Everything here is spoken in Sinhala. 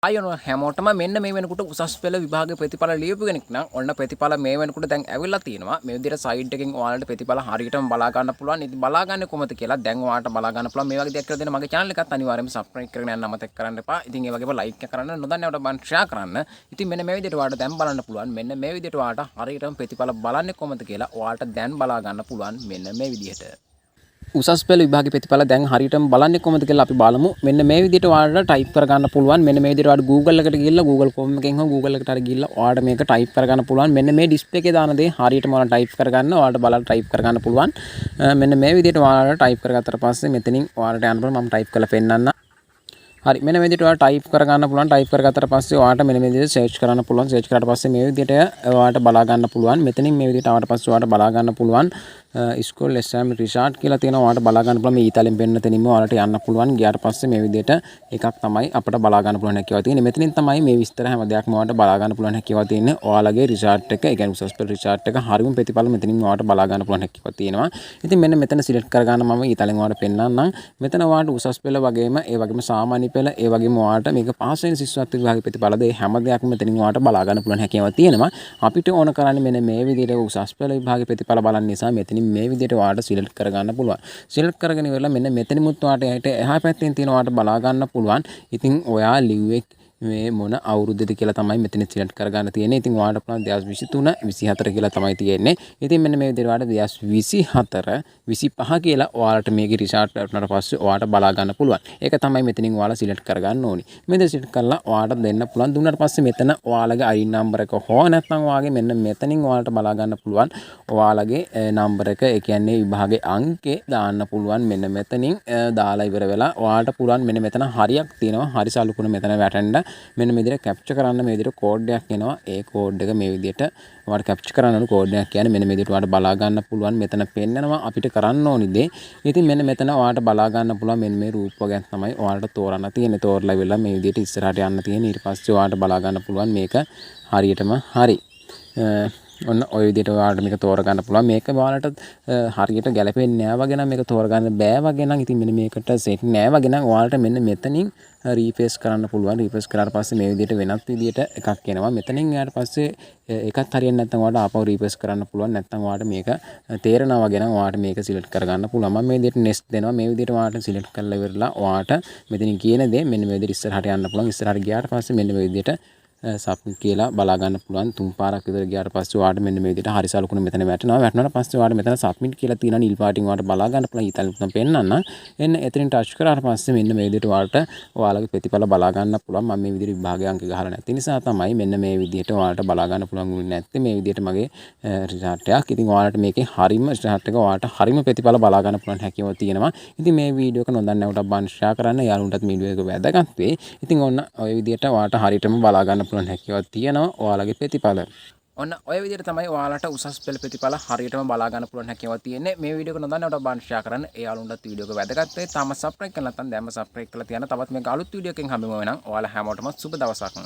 අයන හැමෝටම මෙන්න මේ වෙනකොට උසස් පෙළ විභාග ප්‍රතිඵල ලියපු කෙනෙක් නම් ඔන්න ප්‍රතිඵල මේ වෙනකොට දැන් ඇවිල්ලා තියෙනවා. මේ විදිහට සයිඩ් එකෙන් ඔයාලට ප්‍රතිඵල හරියටම බලා ගන්න පුළුවන්. ඉතින් බලා ගන්න කොහොමද කියලා දැන් ඔයාලට බලා ගන්න පුළුවන්. මේ වගේ දෙයක් කියලා දෙන මගේ channel එකත් අනිවාර්යයෙන්ම subscribe කරගෙන යන්න අමතක කරන්න එපා. ඉතින් ඒ වගේම like එක කරන්න නොදන්නවට බන් share කරන්න. ඉතින් මෙන්න මේ විදිහට ඔයාලට දැන් බලන්න පුළුවන්. මෙන්න මේ විදිහට ඔයාලට හරියටම ප්‍රතිඵල බලන්නේ කොහොමද කියලා ඔයාලට දැන් බලා ගන්න පුළුවන්. මෙන්න මේ විදිහට. උසස් පෙළ විභාග ප්‍රතිඵල දැන් හරියටම බලන්නේ කොහොමද කියලා අපි බලමු. මෙන්න මේ විදිහට ඔයාලට ටයිප් කරගන්න පුළුවන්. මෙන්න මේ විදිහට ඔයාලට Google එකට ගිහිල්ලා Google Chrome එකෙන් හෝ Google එකට හරි ගිහිල්ලා ඔයාලට මේක ටයිප් කරගන්න පුළුවන්. මෙන්න මේ ඩිස්ප්ලේ එකේ දාන දේ හරියටම ඔයාලට ටයිප් කරගන්න. ඔයාලට බලලා ටයිප් කරගන්න පුළුවන්. මෙන්න මේ විදිහට ඔයාලට ටයිප් කරගත්තට පස්සේ මෙතනින් ඔයාලට යන්න පුළුවන්. මම ටයිප් කරලා පෙන්නන්නම්. හරි මෙන්න මේ විදිහට ඔයාලා ටයිප් කරගන්න පුළුවන්. ටයිප් කරගත්තට පස්සේ ඔයාලට මෙන්න මේ විදිහට සර්ච් කරන්න පුළුවන්. සර්ච් කරාට පස්සේ මේ විදිහට ඔයාලට බලා ගන්න පුළුවන්. මෙතනින් මේ විදිහට ආවට පස්සේ ඔයාලට බලා ගන්න පුළුවන්. ස්කෝල් එක්සෑම් රිසල්ට් කියලා තියෙනවා. ඔයාලට බලා ගන්න පුළුවන්. මේ ඊතලෙන් පෙන්න තැනින්ම ඔයාලට යන්න පුළුවන්. ගියාට පස්සේ මේ විදිහට එකක් තමයි අපිට බලා ගන්න පුළුවන් හැකියාව තියෙන්නේ. මෙතනින් තමයි මේ විස්තර හැම දෙයක්ම ඔයාලට බලා ගන්න පුළුවන් හැකියාව තියෙන්නේ. ඔයාලගේ රිසල්ට් එක, ඒ කියන්නේ උසස් පෙළ රිසල්ට් එක හරියම ප්‍රතිඵල මෙතනින් ඔයාලට බලා ගන්න පුළුවන් හැකියාව තියෙනවා. ඉතින් මෙන්න මෙතන සිලෙක්ට් කරගන්න මම ඊතලෙන් ඔයාලට පෙන්නන්නම්. මෙතන ඔයාලට උසස් පෙළ වගේම ඒ වගේම සාමාන්‍ය පෙළ ඒ වගේම ඔයාලට මේක පාස් වෙන ශිෂ්‍යත්ව විභාග ප්‍රතිඵල දෙය හැම දෙයක්ම මෙතනින් ඔයාලට බලා ගන්න පුළුවන් හැකියාව තියෙනවා. අපිට ඕන කරන්නේ මෙන්න මේ විදිහට උසස් පෙළ විභාග ප්‍රතිඵල බලන්න නිසා මෙතනින් මේ විදිහට ඔයාලට සිලෙක්ට් කරගන්න පුළුවන්. සිලෙක්ට් කරගෙන ඉවරලා මෙන්න මෙතනිමුත් ඔයාලට එහා පැත්තෙන් තියෙන ඔයාලට බලා ගන්න පුළුවන්. ඉතින් ඔයා ලිව්වේ මේ මොන අවුරුද්දද කියලා තමයි මෙතන සිලෙක්ට් කරගන්න තියෙන්නේ. ඉතින් ඔයාලට පුළුවන් 2023 24 කියලා තමයි තියෙන්නේ. ඉතින් මෙන්න මේ විදිහට ඔයාලට 2024 25 කියලා ඔයාලට මේකේ රිසල්ට් වුණාට පස්සේ ඔයාලට බලා ගන්න පුළුවන්. ඒක තමයි මෙතනින් ඔයාලා සිලෙක්ට් කරගන්න ඕනි. මෙතන සිලෙක්ට් කරලා ඔයාලට දෙන්න පුළුවන්. දුන්නාට පස්සේ මෙතන ඔයාලගේ අයින් නම්බර එක හෝ නැත්නම් ඔයාගේ මෙන්න මෙතනින් ඔයාලට බලා ගන්න පුළුවන්. ඔයාලගේ නම්බර එක ඒ කියන්නේ විභාගයේ අංකේ දාන්න පුළුවන්. මෙන්න මෙතනින් දාලා ඉවර වෙලා ඔයාලට පුළුවන් මෙන්න මෙතන හරියක් තියෙනවා. හරි සලකුණ මෙතන වැටෙන්න මෙන්න මේ විදිහට කැප්චර් කරන්න මේ විදිහට කෝඩ් එකක් එනවා. ඒ කෝඩ් එක මේ විදිහට ඔයාලට කැප්චර් කරන්න ඕන කෝඩ් එකක් කියන්නේ මෙන්න මේ විදිහට ඔයාලට බලා ගන්න පුළුවන්. මෙතන පෙන්නනවා අපිට කරන්න ඕනි දේ. ඉතින් මෙන්න මෙතන ඔයාලට බලා ගන්න පුළුවන් මෙන්න මේ රූප වර්ගයක් තමයි ඔයාලට තෝරන්න තියෙන්නේ. තෝරලා ඉවරලා මේ විදිහට ඉස්සරහට යන්න තියෙන්නේ. ඊට පස්සේ ඔයාලට බලා ගන්න පුළුවන් මේක හරියටම හරි. ඔන්න ඔය විදිහට ඔයාලට මේක තෝරගන්න පුළුවන්. මේක ඔයාලට හරියට ගැලපෙන්නේ නැහැ වගේ නම් මේක තෝරගන්න බෑ වගේ නම් ඉතින් මෙන්න මේකට සෙට් නැහැ වගේ නම් ඔයාලට මෙන්න මෙතනින් රීෆ්‍රෙෂ් කරන්න පුළුවන්. රීෆ්‍රෙෂ් කරාට පස්සේ මේ විදිහට වෙනත් විදිහට එකක් එනවා. මෙතනින් ඊට පස්සේ එකත් හරියන්නේ නැත්නම් ඔයාලට ආපහු රීෆ්‍රෙෂ් කරන්න පුළුවන්. නැත්නම් ඔයාලට මේක තේරෙනවා වගේ නම් ඔයාලට මේක සිලෙක්ට් කරගන්න පුළුවන්. මම මේ විදිහට නෙක්ස්ට් දෙනවා. මේ විදිහට ඔයාලට සිලෙක්ට් කරලා ඉවරලා ඔයාලට මෙතනින් කියන දේ මෙන්න මේ විදිහට ඉස්සරහට යන්න පුළුවන්. ඉස්සරහට ගියාට පස්සේ මෙන්න මේ විදිහට සබ්මිට් කියලා බලා ගන්න පුළුවන්. තුන් පාරක් විතර ගියාට පස්සේ ඔයාලට මෙන්න මේ විදිහට හරි සලකුණ මෙතන වැටෙනවා. වැටුණාට පස්සේ ඔයාලට මෙතන සබ්මිට් කියලා තියෙනවා. නිල් පාටින් ඔයාලට බලා ගන්න පුළුවන්. ඊතලින් මම පෙන්නන්නම්. එන්න එතනින් ටච් කරාට පස්සේ මෙන්න මේ විදිහට ඔයාලට ඔයාලගේ ප්‍රතිඵල බලා ගන්න පුළුවන්. මම මේ විදිහට විභාගය අංක ගහලා නැති නිසා තමයි මෙන්න මේ විදිහට ඔයාලට බලා ගන්න පුළුවන් නැත්තේ. මේ විදිහට මගේ රිසල්ට් එකක්. ඉතින් ඔයාලට මේකේ හරිම රිසල්ට් එක ඔයාලට හරිම ප්‍රතිඵල බලා ගන්න පුළුවන් හැකියාව තියෙනවා. ඉතින් මේ වීඩියෝ එක නොදන්නවට බන් ෂෙයා කරන්න. යාළුවන්ටත් මේ වීඩියෝ එක වැදගත් වෙයි. ඉතින් ඔන්න ඔය විදිහට ඔයාලට හරියටම බලා ගන්න පුළුවන් හැකියාවක් තියෙනවා. ඔයාලගේ ප්‍රතිඵල ඔන්න ඔය විදිහට තමයි ඔයාලට උසස් පෙළ ප්‍රතිඵල හරියටම බලා ගන්න පුළුවන් හැකියාව තියෙන්නේ. මේ වීඩියෝ එක නොදන්නවට බන් ෂෙයා කරන්න. ඒ යාළුවන්ටත් වීඩියෝ එක වැදගත් වෙයි. තාම සබ්ස්ක්‍රයිබ් කරලා නැත්නම් දැන්ම සබ්ස්ක්‍රයිබ් කරලා තියන්න. තවත් මේක අලුත් වීඩියෝ එකකින් හම්බෙමු වෙනම් ඔයාලා හැමෝටම සුබ දවසක්.